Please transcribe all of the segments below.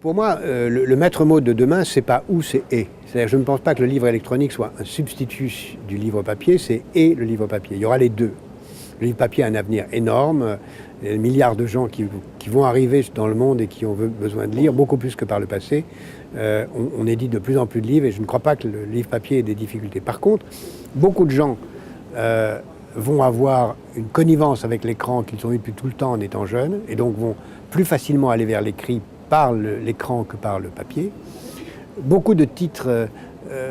Pour moi, le maître mot de demain, c'est pas où, c'est et. C'est-à-dire, je ne pense pas que le livre électronique soit un substitut du livre papier, c'est et le livre papier. Il y aura les deux. Le livre papier a un avenir énorme. Il y a des milliards de gens qui vont arriver dans le monde et qui ont besoin de lire, beaucoup plus que par le passé. On édite de plus en plus de livres et je ne crois pas que le livre papier ait des difficultés. Par contre, beaucoup de gens vont avoir une connivence avec l'écran qu'ils ont eu depuis tout le temps en étant jeunes et donc vont plus facilement aller vers l'écrit par l'écran que par le papier. Beaucoup de titres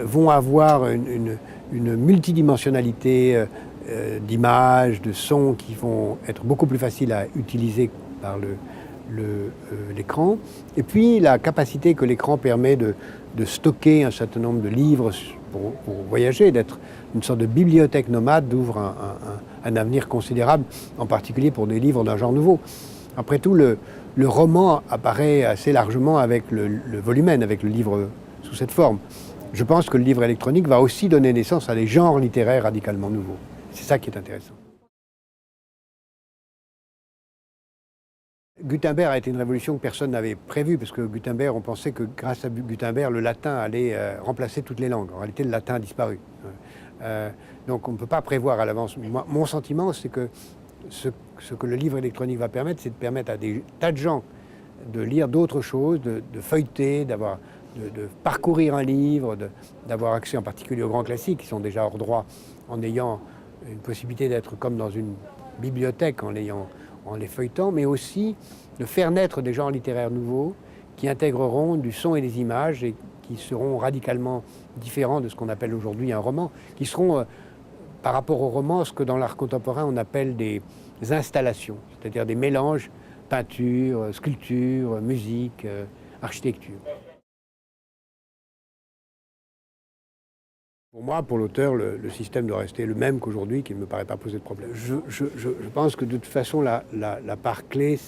vont avoir une multidimensionnalité d'images, de sons qui vont être beaucoup plus faciles à utiliser par l'écran. Et puis la capacité que l'écran permet de stocker un certain nombre de livres pour voyager, d'être une sorte de bibliothèque nomade, ouvre un avenir considérable, en particulier pour des livres d'un genre nouveau. Après tout, le roman apparaît assez largement avec le volumen, avec le livre sous cette forme. Je pense que le livre électronique va aussi donner naissance à des genres littéraires radicalement nouveaux. C'est ça qui est intéressant. Gutenberg a été une révolution que personne n'avait prévue, parce que Gutenberg, on pensait que grâce à Gutenberg, le latin allait remplacer toutes les langues. En réalité, le latin a disparu. Donc on ne peut pas prévoir à l'avance. Mon sentiment, c'est que ce que le livre électronique va permettre, c'est de permettre à des tas de gens de lire d'autres choses, de feuilleter, de parcourir un livre, d'avoir accès en particulier aux grands classiques qui sont déjà hors droit, en ayant une possibilité d'être comme dans une bibliothèque en les feuilletant, mais aussi de faire naître des genres littéraires nouveaux qui intégreront du son et des images et qui seront radicalement différents de ce qu'on appelle aujourd'hui un roman, qui seront, par rapport au roman, ce que dans l'art contemporain on appelle des installations, c'est-à-dire des mélanges peinture, sculpture, musique, architecture. Pour moi, pour l'auteur, le système doit rester le même qu'aujourd'hui, qui ne me paraît pas poser de problème. Je pense que de toute façon, la part clé,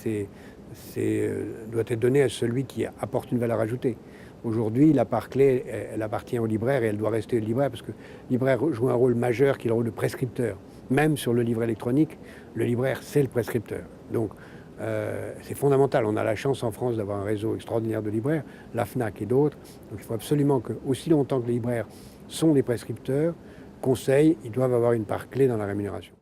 doit être donnée à celui qui apporte une valeur ajoutée. Aujourd'hui, la part clé, elle appartient au libraire et elle doit rester au libraire parce que le libraire joue un rôle majeur qui est le rôle de prescripteur. Même sur le livre électronique, le libraire, c'est le prescripteur. Donc, c'est fondamental. On a la chance en France d'avoir un réseau extraordinaire de libraires, la FNAC et d'autres. Donc il faut absolument que, aussi longtemps que les libraires sont des prescripteurs, conseillent, ils doivent avoir une part clé dans la rémunération.